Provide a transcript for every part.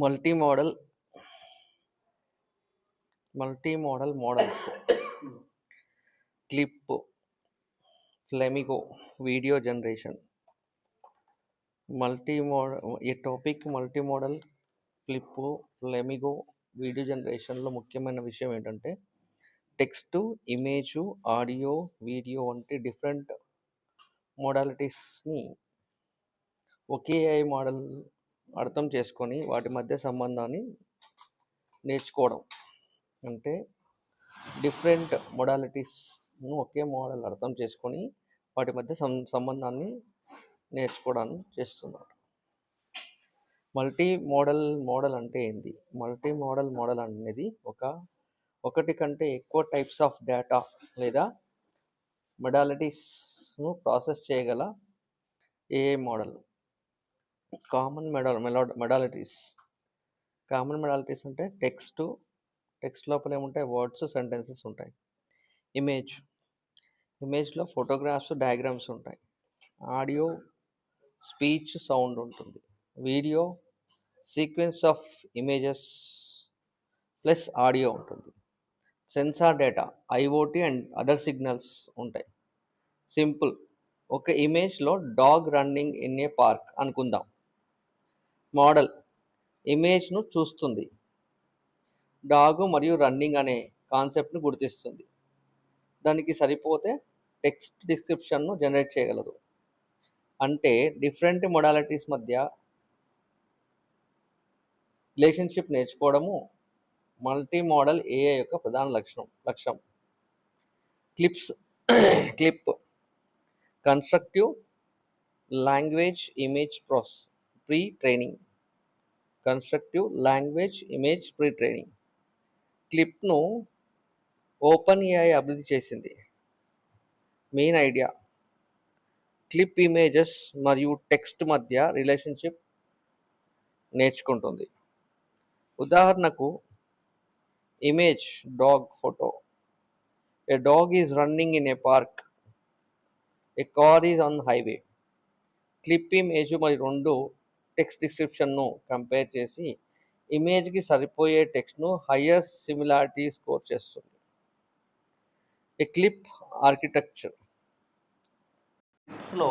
Multi modal models, CLIP, Flamingo, video generation. ఈ topic multi modal, CLIP, Flamingo, video జనరేషన్లో ముఖ్యమైన విషయం ఏంటంటే టెక్స్ట్, ఇమేజ్, ఆడియో, వీడియో వంటి డిఫరెంట్ మోడాలిటీస్ని ఒకే AI మోడల్ అర్థం చేసుకొని వాటి మధ్య సంబంధాన్ని నేర్చుకోవడం. అంటే డిఫరెంట్ మోడాలిటీస్ను ఒకే మోడల్ అర్థం చేసుకొని వాటి మధ్య సంబంధాన్ని నేర్చుకోవడానికి చేస్తున్నారు. మోడల్ అంటే ఏంది? మోడల్ అనేది ఒకటి కంటే ఎక్కువ టైప్స్ ఆఫ్ డేటా లేదా మొడాలిటీస్ను ప్రాసెస్ చేయగల AI మోడల్. కామన్ మొడాలిటీస్ అంటే టెక్స్ట్ లోపల ఏముంటాయి? వర్డ్స్, సెంటెన్సెస్ ఉంటాయి. ఇమేజ్లో ఫోటోగ్రాఫ్స్, డయాగ్రామ్స్ ఉంటాయి. ఆడియో, స్పీచ్, సౌండ్ ఉంటుంది. Video, sequence of images plus audio ఉంటుంది. Sensor data, IoT and other signals ఉంటాయి. సింపుల్, ఒక ఇమేజ్లో dog running in a park అనుకుందాం. మోడల్ ఇమేజ్ను చూస్తుంది, డాగ్ మరియు రన్నింగ్ అనే కాన్సెప్ట్ను గుర్తిస్తుంది. దానికి సరిపోతే టెక్స్ట్ డిస్క్రిప్షన్ను జనరేట్ చేయగలదు. అంటే డిఫరెంట్ మొడాలిటీస్ మధ్య రిలేషన్షిప్ నేర్చుకోవడము మల్టీ మోడల్ AI యొక్క ప్రధాన లక్ష్యం. CLIP constructive language image pre training. క్లిప్ను ఓపెన్ AI అభివృద్ధి చేసింది. మెయిన్ ఐడియా, క్లిప్ ఇమేజెస్ మరియు టెక్స్ట్ మధ్య రిలేషన్షిప్ నేర్చుకుంటుంది. ఉదాహరణకు image dog photo, a dog is running in a park, a car is on highway. CLIP image మరియు రెండు text డిస్క్రిప్షన్ను compare చేసి ఇమేజ్కి సరిపోయే టెక్స్ట్ను హయ్యర్ సిమిలారిటీ స్కోర్ చేస్తుంది. ఏ క్లిప్ ఆర్కిటెక్చర్. క్లిప్స్లో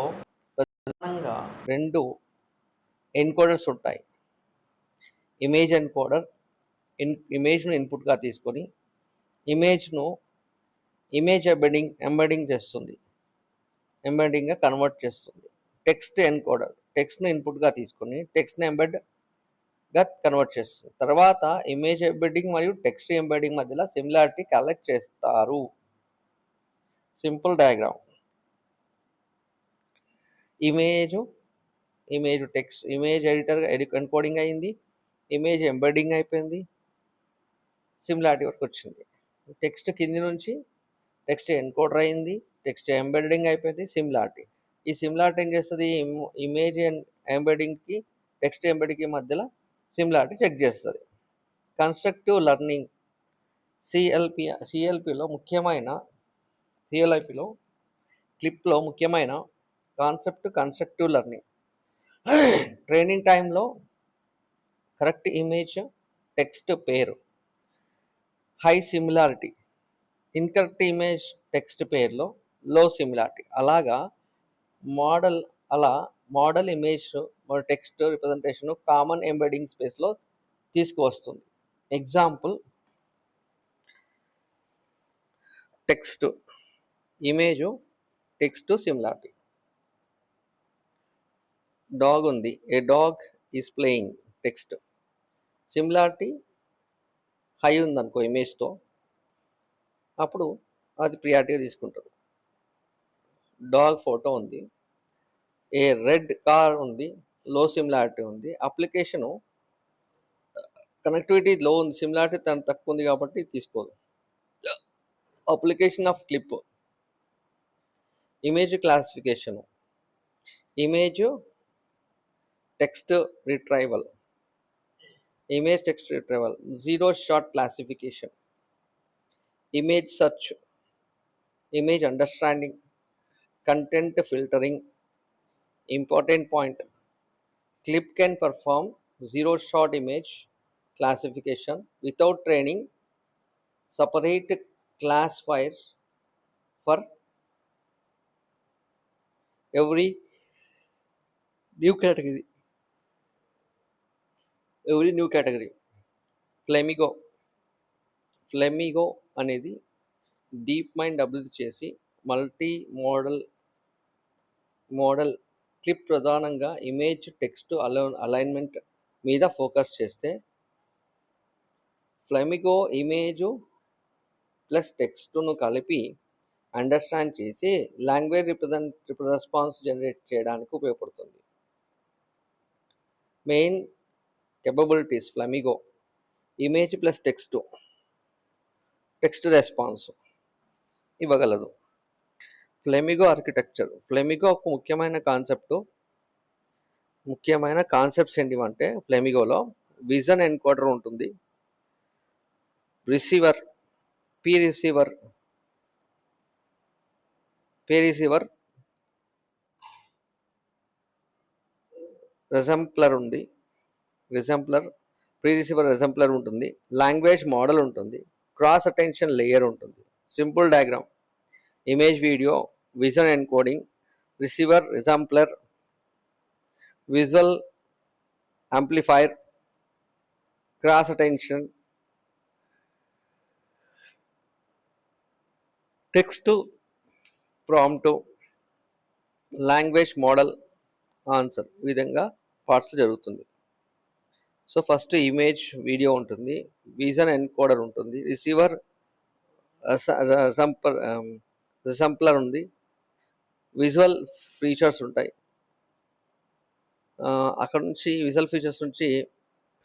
ప్రధానంగా రెండు ఎన్కోడర్స్ ఉంటాయి. ఇమేజ్ను ఇన్పుట్గా తీసుకొని ఇమేజ్ ఎంబెడింగ్గా కన్వర్ట్ చేస్తుంది. టెక్స్ట్ ఎన్కోడర్ టెక్స్ట్ను ఇన్పుట్గా తీసుకొని టెక్స్ట్ను ఎంబెడ్గా కన్వర్ట్ చేస్తుంది. తర్వాత ఇమేజ్ ఎంబెడింగ్ మరియు టెక్స్ట్ ఎంబెడింగ్ మధ్యలో సిమిలారిటీ కలెక్ట్ చేస్తారు. Simple diagram, image editor encoding అయింది, ఇమేజ్ ఎంబెడింగ్ అయిపోయింది, సిమిలారిటీ వరకు వచ్చింది. టెక్స్ట్ కింది నుంచి టెక్స్ట్ ఎన్కోడర్ అయింది, టెక్స్ట్ ఎంబెడింగ్ అయిపోయింది, సిమిలారిటీ. ఈ సిమిలారిటీ ఏం చేస్తుంది? ఇమేజ్ ఎంబెడింగ్కి టెక్స్ట్ ఎంబెడింగ్కి మధ్యలో సిమిలారిటీ చెక్ చేస్తుంది. కన్స్ట్రక్టివ్ లెర్నింగ్, సిఎల్పిలో క్లిప్లో ముఖ్యమైన కాన్సెప్ట్ కన్స్ట్రక్టివ్ లెర్నింగ్. ట్రైనింగ్ టైంలో correct image text pair, high similarity. Incorrect image text పేర్లో లో సిమిలారిటీ. మోడల్ ఇమేజ్ మరియు టెక్స్ట్ రిప్రజెంటేషన్ కామన్ ఎంబెడింగ్ స్పేస్లో తీసుకువస్తుంది. Example, text image text similarity. Dog ఉంది, a dog is playing. Text similarity high ఉందనుకో ఇమేజ్తో, అప్పుడు అది ప్రియారిటీగా తీసుకుంటారు. డాగ్ ఫోటో ఉంది, ఏ రెడ్ కార్ ఉంది, లో సిమిలారిటీ ఉంది. అప్లికేషను కనెక్టివిటీ లో ఉంది, సిమిలారిటీ తక్కువ ఉంది కాబట్టి తీసుకోదు. Application of clip, image classification, image text retrieval, zero shot classification, image search, image understanding, content filtering. Important point, clip can perform zero shot image classification without training, separate classifiers for every new category. Flemigo Flemigo అనేది deep mind అభివృద్ధి చేసి multi modal clip ప్రధానంగా image text alignment మీద focus చేస్తే ఫ్లెమిగో image plus టెక్స్ట్ను కలిపి understand చేసి language response generate చేయడానికి ఉపయోగపడుతుంది. Main capabilities Flamingo image plus text response ఇవ్వగలదు. ఫ్లెమిగో ఆర్కిటెక్చర్ ఫ్లెమిగో ఒక ముఖ్యమైన కాన్సెప్ట్స్ ఏంటివంటే ఫ్లెమిగోలో విజన్ ఎన్కోడర్ ఉంటుంది, receiver perceiver resampler perceiver resampler ఉంటుంది, లాంగ్వేజ్ మోడల్ ఉంటుంది, క్రాస్ అటెన్షన్ లేయర్ ఉంటుంది. Simple diagram image video vision encoding receiver resampler visual amplifier cross attention text prompt language model answer ఈ విధంగా పార్ట్స్లో జరుగుతుంది. So first image video ఉంటుంది, vision encoder ఉంటుంది, receiver resampler ఉంది, విజువల్ ఫీచర్స్ ఉంటాయి. అక్కడ నుంచి విజువల్ ఫీచర్స్ నుంచి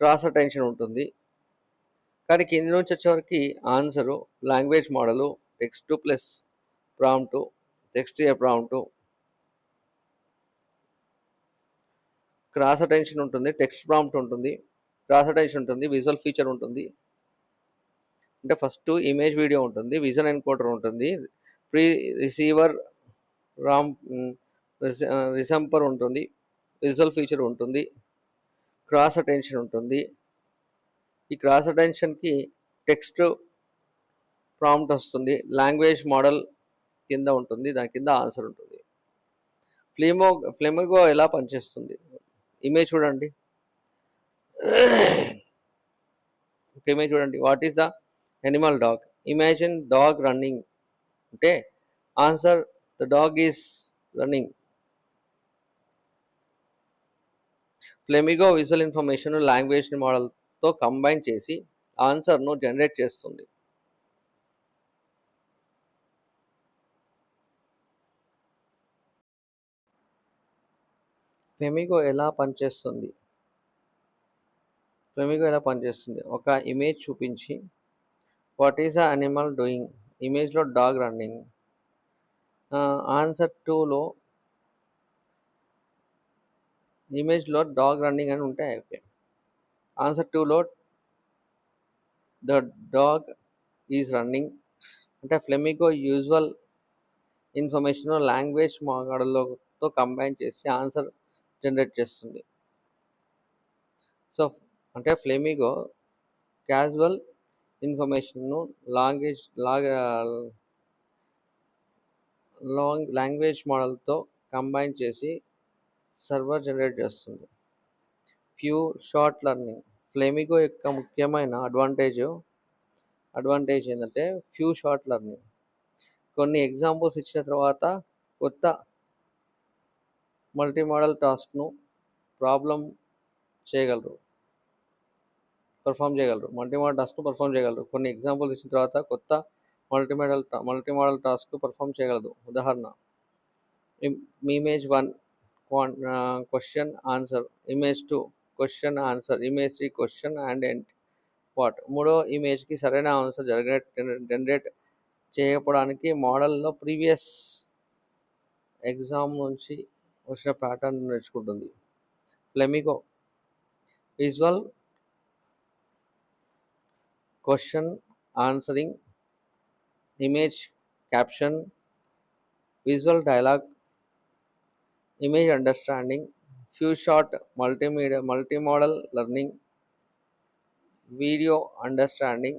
క్రాస్ అటెన్షన్ ఉంటుంది. కానీ కింది నుంచి వచ్చేవరకు answer language model text plus prompt text prompt cross attention ఉంటుంది, టెక్స్ట్ ప్రాంప్ట్ ఉంటుంది, క్రాస్ అటెన్షన్ ఉంటుంది, విజువల్ ఫీచర్ ఉంటుంది. అంటే ఫస్ట్ ఇమేజ్ వీడియో ఉంటుంది, విజన్ ఎన్కోడర్ ఉంటుంది, ప్రీ రిసీవర్ రిసంపర్ ఉంటుంది, విజువల్ ఫీచర్ ఉంటుంది, క్రాస్ అటెన్షన్ ఉంటుంది. ఈ క్రాస్ అటెన్షన్కి టెక్స్ట్ ప్రాంప్ట్ వస్తుంది, లాంగ్వేజ్ మోడల్ కింద ఉంటుంది, దాని కింద ఆన్సర్ ఉంటుంది. ఫ్లెమిగో ఎలా పనిచేస్తుంది? ఇమేజ్ చూడండి, what is the animal dog? Imagine dog running అంటే answer the dog is running. Flamingo visual information language మోడల్తో కంబైన్ చేసి ఆన్సర్ను జనరేట్ చేస్తుంది. ఫ్లెమిగో ఎలా పనిచేస్తుంది? ఒక ఇమేజ్ చూపించి what is the animal doing, ఇమేజ్లో డాగ్ రన్నింగ్, ఆన్సర్ 2లో ఇమేజ్లో డాగ్ రన్నింగ్ అని ఉంటాయి. ఓకే, ఆన్సర్ 2లో ద డాగ్ ఈజ్ రన్నింగ్ అంటే ఫ్లెమిగో యూజువల్ ఇన్ఫర్మేషన్ లాంగ్వేజ్ మోడల్తో కంబైన్ చేసి ఆన్సర్ జనరేట్ చేస్తుంది. సో అంటే ఫ్లెమిగో క్యాజువల్ ఇన్ఫర్మేషన్ను లాంగ్వేజ్ మోడల్తో కంబైన్ చేసి సర్వర్ జనరేట్ చేస్తుంది. ప్యూర్ షార్ట్ లెర్నింగ్ ఫ్లెమిగో యొక్క ముఖ్యమైన అడ్వాంటేజ్ ఏంటంటే ఫ్యూ షార్ట్ లెర్నింగ్. కొన్ని ఎగ్జాంపుల్స్ ఇచ్చిన తర్వాత కొత్త మల్టీ మోడల్ టాస్క్ను పర్ఫామ్ చేయగలరు. కొన్ని ఎగ్జాంపుల్స్ ఇచ్చిన తర్వాత కొత్త మల్టీ మోడల్ టాస్క్ పర్ఫామ్ చేయగలదు. ఉదాహరణ image 1 question answer, image 2 question answer, image 3 question and end what. మూడో ఇమేజ్కి సరైన ఆన్సర్ జనరేట్ చేయడానికి మోడల్లో ప్రీవియస్ ఎగ్జామ్ నుంచి వచ్చిన ప్యాటర్న్ నేర్చుకుంటుంది. Flamingo visual question answering, image caption, visual dialogue, image understanding, few shot multimedia multimodal learning, video understanding,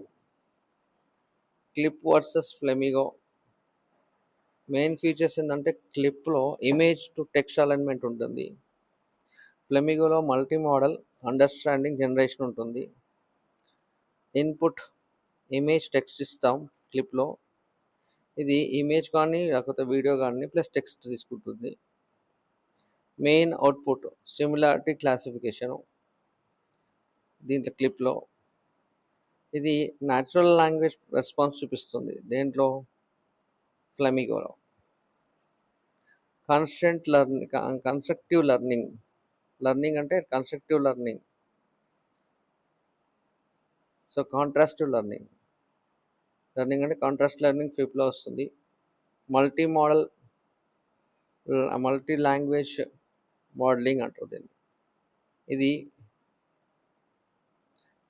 clip versus Flemigo. Main features ఏంటంటే క్లిప్లో image to text alignment ఉంటుంది, ఫ్లెమిగోలో multi modal understanding generation ఉంటుంది. Input image text ఇస్తాం క్లిప్లో, ఇది image కానీ లేకపోతే వీడియో కానీ ప్లస్ టెక్స్ట్ తీసుకుంటుంది. మెయిన్ అవుట్పుట్ సిమిలారిటీ క్లాసిఫికేషను దీంట్లో క్లిప్లో, ఇది న్యాచురల్ లాంగ్వేజ్ రెస్పాన్స్ చూపిస్తుంది దేంట్లో ఫ్లెమిగోలో. కన్స్ట్రక్టివ్ లెర్నింగ్, లెర్నింగ్ అంటే constructive learning, so contrastive learning, learning అంటే కాంట్రాస్ట్ లెర్నింగ్ ఫ్లిప్లో వస్తుంది. Multi modal multi language modelling అంటారు దీన్ని, ఇది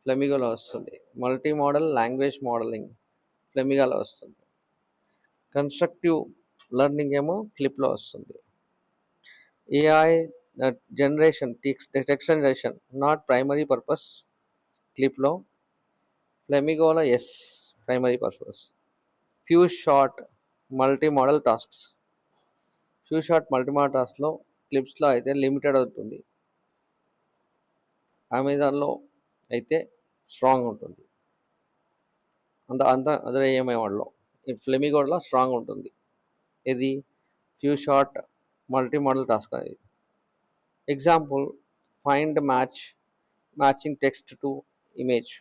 ఫ్లెమిగోలో వస్తుంది. మల్టీ మోడల్ లాంగ్వేజ్ మోడలింగ్ ఫ్లెమిగోలో వస్తుంది. కన్స్ట్రక్టివ్ లెర్నింగ్ ఏమో క్లిప్లో వస్తుంది. AI generation text generation not primary purpose క్లిప్లో, ఫ్లెమిగోలో is primary purpose. Few short multi modal tasks, few short multi modal టాస్క్లో క్లిప్స్లో అయితే లిమిటెడ్ అవుతుంది, అమెజాన్లో అయితే స్ట్రాంగ్ ఉంటుంది. అదే ఏమై వాడలో ఈ ఫ్లెమిగోలో స్ట్రాంగ్ ఉంటుంది. ఇది few short multi modal task అనేది. Example find matching text to image,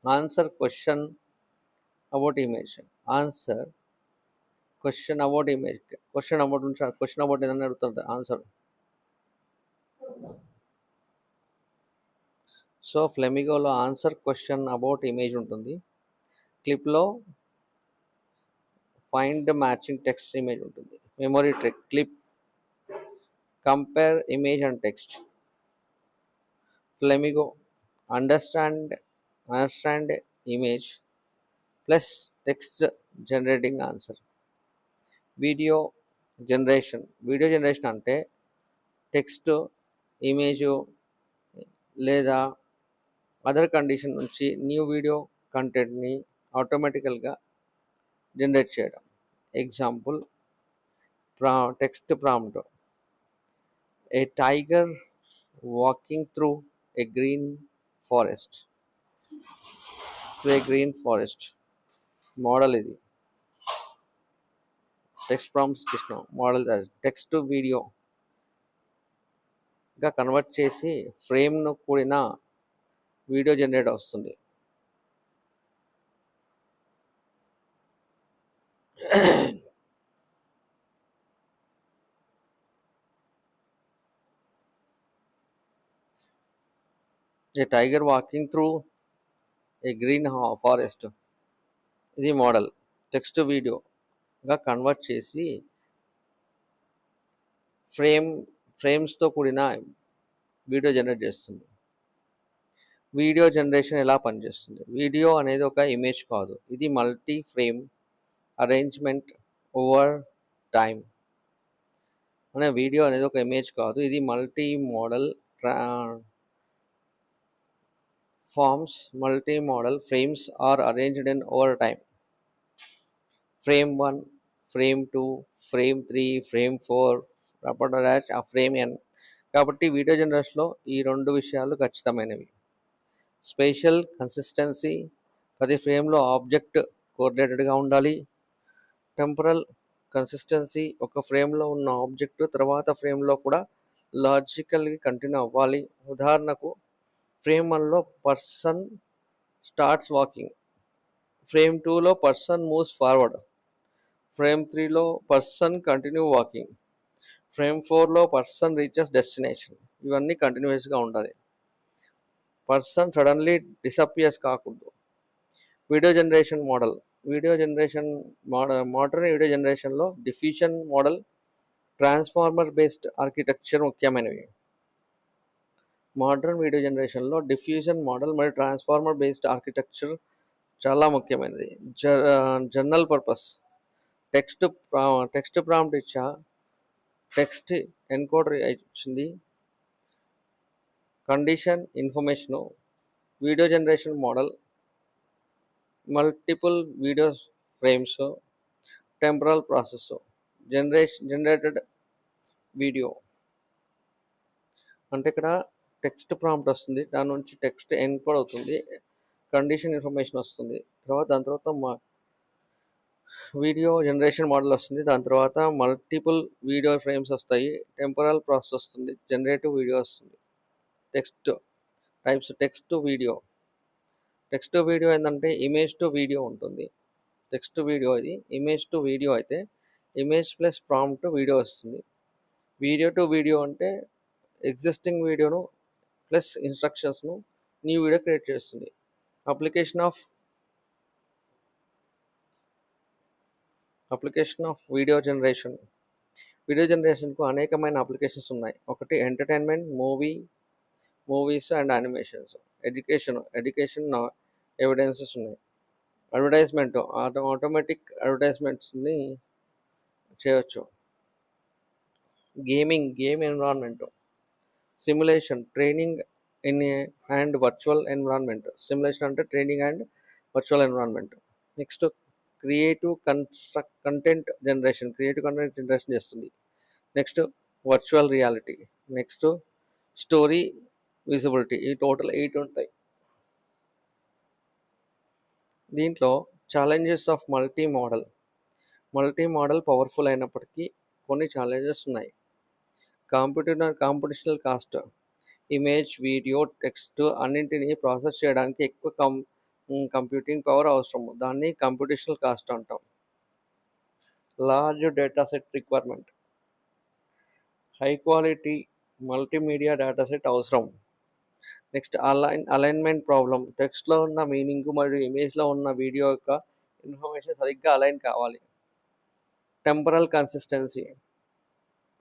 answer question about image, answer question about image, question about ఏదైనా అడుగుతుంది ఆన్సర్. సో ఫ్లెమిగోలో ఆన్సర్ క్వశ్చన్ అబౌట్ ఇమేజ్ ఉంటుంది, క్లిప్లో ఫైండ్ మ్యాచింగ్ టెక్స్ట్ ఇమేజ్ ఉంటుంది. Memory trick CLIP compare image and text, Flamingo understand image plus text generating answer. Video generation అంటే text image లేదా other condition నుంచి new video కంటెంట్ని ఆటోమేటికల్గా generate చేయడం. Example text prompt, a tiger walking through a green forest, model ఇది text prompts ఇచ్చినాం, model text వీడియోగా convert చేసి ఫ్రేమ్ను కూడిన వీడియో జనరేట్ వస్తుంది. A tiger walking through a green forest, ఇది మోడల్ టెక్స్ట్ వీడియోగా కన్వర్ట్ చేసి ఫ్రేమ్స్తో కూడిన వీడియో జనరేట్ చేస్తుంది. వీడియో జనరేషన్ ఎలా పనిచేస్తుంది? వీడియో అనేది ఒక ఇమేజ్ కాదు, ఇది multi frame arrangement over time. అనే వీడియో అనేది ఒక ఇమేజ్ కాదు, ఇది multi modal frames are arranged in over time. Frame 1, frame 2, frame 3, frame 4 frame n. కాబట్టి వీడియో జనరేషన్లో ఈ 2 విషయాలు ఖచ్చితమైనవి. స్పేషియల్ కన్సిస్టెన్సీ, ప్రతి ఫ్రేమ్లో ఆబ్జెక్ట్ కోఆర్డినేటెడ్గా ఉండాలి. టెంపరల్ కన్సిస్టెన్సీ, ఒక ఫ్రేమ్లో ఉన్న ఆబ్జెక్ట్ తర్వాత ఫ్రేమ్లో కూడా లాజికల్గా కంటిన్యూ అవ్వాలి. ఉదాహరణకు ఫ్రేమ్ 1లో పర్సన్ స్టార్ట్స్ వాకింగ్, ఫ్రేమ్ 2లో పర్సన్ మూవ్స్ ఫార్వర్డ్, ఫ్రేమ్ 3లో పర్సన్ కంటిన్యూ వాకింగ్, ఫ్రేమ్ 4లో పర్సన్ రీచెస్ డెస్టినేషన్. ఇవన్నీ కంటిన్యూస్గా ఉండాలి, పర్సన్ సడన్లీ డిసపియర్స్ కాకూడదు. మోడర్న్ వీడియో జనరేషన్లో diffusion model, transformer based architecture ముఖ్యమైనవి. మోడర్న్ వీడియో జనరేషన్లో డిఫ్యూజన్ మోడల్ మరియు ట్రాన్స్ఫార్మర్ బేస్డ్ ఆర్కిటెక్చర్ చాలా ముఖ్యమైనది. జనరల్ పర్పస్ టెక్స్ట్ ప్రాంప్ట్ ఇచ్చా టెక్స్ట్ ఎన్కోడర్ వచ్చింది, condition information, video generation model, multiple video frames, temporal process, generated video. అంటే ఇక్కడ టెక్స్ట్ ప్రాంప్ట్ వస్తుంది, దాని నుంచి టెక్స్ట్ ఎన్కోడ్ అవుతుంది, కండిషన్ ఇన్ఫర్మేషన్ వస్తుంది, దాని తర్వాత వీడియో జనరేషన్ మోడల్ వస్తుంది, దాని తర్వాత మల్టిపుల్ వీడియో ఫ్రేమ్స్ వస్తాయి, టెంపరల్ ప్రాసెస్ వస్తుంది, జనరేటివ్ వీడియో వస్తుంది. Text types text to video. Text to video ఏంటంటే ఇమేజ్ టు వీడియో ఉంటుంది. టెక్స్ట్ టు వీడియో ఇది ఇమేజ్ టు వీడియో అయితే ఇమేజ్ ప్లస్ ప్రాంప్ట్ వీడియో వస్తుంది. వీడియో టు వీడియో అంటే existing వీడియోను ప్లస్ ఇన్స్ట్రక్షన్స్ను న్యూ వీడియో క్రియేట్ చేస్తుంది. Application of video generation. Video జనరేషన్కు అనేకమైన అప్లికేషన్స్ ఉన్నాయి. ఒకటి entertainment, movies and animations. Education evidences ఉన్నాయి. అడ్వర్టైజ్మెంట్, ఆటోమేటిక్ అడ్వర్టైజ్మెంట్స్ని చేయవచ్చు. Game environment. Simulation, training and virtual environment. Simulation అంటే training and virtual environment. Next creative content generation చేస్తుంది. Next virtual reality. Next story visibility. ఈ total 8 ఉంటాయి. దీంట్లో challenges of multi modal powerful అయినప్పటికీ కొన్ని ఛాలెంజెస్ ఉన్నాయి. Computational cost. Image, video, text అన్నింటినీ process చేయడానికి ఎక్కువ కంప్యూటింగ్ పవర్ అవసరం. దాన్ని కంప్యూటేషనల్ కాస్ట్ అంటాం. Large data set requirement. High quality multimedia data set అవసరం. Next alignment problem. టెక్స్ట్లో ఉన్న మీనింగ్ మరియు ఇమేజ్లో ఉన్న వీడియో యొక్క ఇన్ఫర్మేషన్ సరిగ్గా అలైన్ కావాలి. Temporal consistency.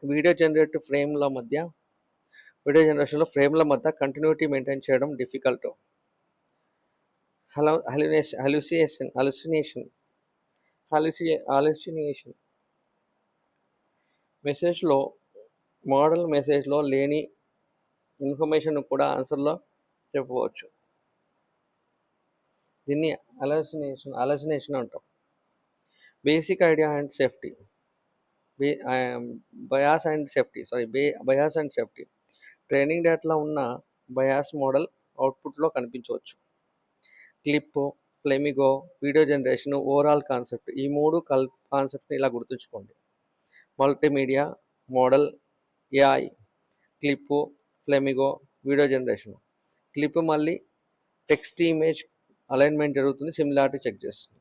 వీడియో జనరేషన్లో ఫ్రేమ్ల మధ్య కంటిన్యూటీ మెయింటైన్ చేయడం డిఫికల్ట్. హాలుసినేషన్. మెసేజ్లో లేని ఇన్ఫర్మేషన్ కూడా ఆన్సర్లో చెప్పవచ్చు. దీన్ని అలసినేషన్ అంటాం. Basic idea and safety. Bias and safety. Training డేటాలో ఉన్న బయాస్ మోడల్ అవుట్పుట్లో కనిపించవచ్చు. CLIP, Flamingo, video generation, overall concept. ఈ 3 కాన్సెప్ట్ని ఇలా గుర్తుంచుకోండి. Multimedia model, AI, CLIP, Flamingo, video generation. CLIP మళ్ళీ టెక్స్ట్ ఇమేజ్ అలైన్మెంట్ జరుగుతుంది, సిమిలారిటీ చెక్ చేస్తుంది.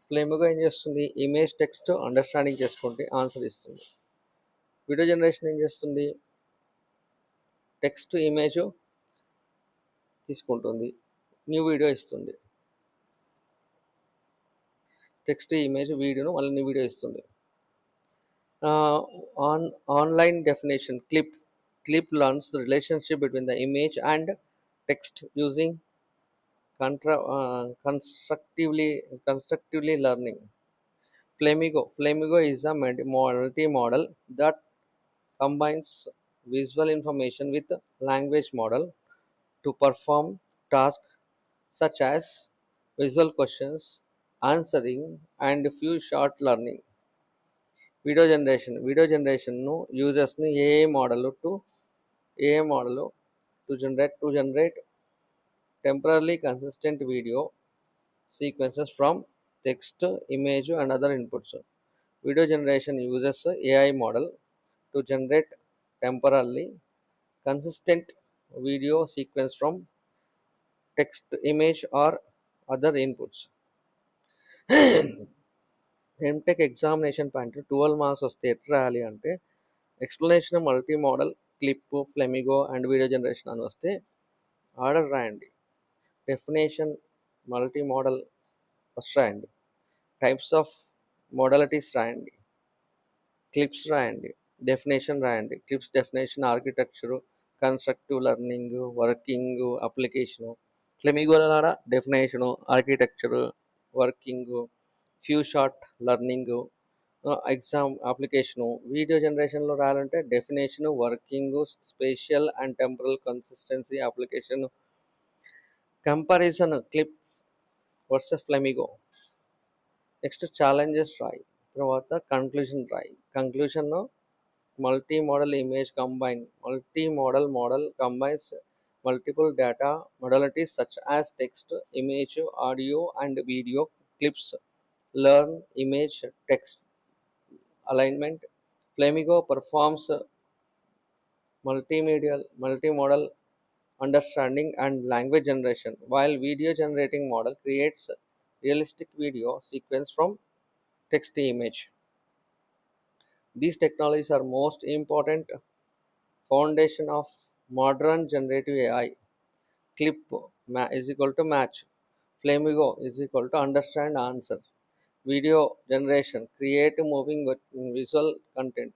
ఫ్లెమిగో ఏం చేస్తుంది? ఇమేజ్ టెక్స్ట్ అండర్స్టాండింగ్ చేసుకుంటే ఆన్సర్ ఇస్తుంది. వీడియో జనరేషన్ ఏం చేస్తుంది? టెక్స్ట్ ఇమేజ్ తీసుకుంటుంది, న్యూ వీడియో ఇస్తుంది. టెక్స్ట్ ఇమేజ్ వీడియోను మళ్ళీ న్యూ వీడియో ఇస్తుంది. Online definition. Clip learns the relationship between the image and text using constructively learning. Flamigo is a multi-model that combines visual information with language model to perform tasks such as visual questions, answering, and few short learning. Video జనరేషన్ను యూజర్స్ని AI model to generate temporary consistent video sequences from text, image, and other inputs. Video generation uses AI model to generate temporally consistent video sequence from text, image, or other inputs. MTech examination point 12 marks వస్తే ఎట్లా రాయాలి అంటే, explanation, multi modal, CLIP, Flamingo and video generation అని వస్తే order రాయండి. Definition, multi modal first రాయండి. Types of modalities రాయండి. Clips రాయండి. డెఫినేషన్ రాయండి. Clips definition, architecture, constructive learning, working, application. Flamingo definition, architecture, working, few short learning, exam application video జనరేషన్లో రాయాలంటే definition working spatial and temporal consistency application comparison CLIP versus Flamingo next challenges రాయి తర్వాత conclusion రాయి conclusion multi-model image combine multi-model model combines multiple data modalities such as text image audio and video clips learn image text alignment flamigo performs multimedia multimodal understanding and language generation while video generating model creates realistic video sequence from text image. These technologies are most important foundation of modern generative AI. Clip is equal to match. Flamigo is equal to understand answer. Video generation create moving visual content.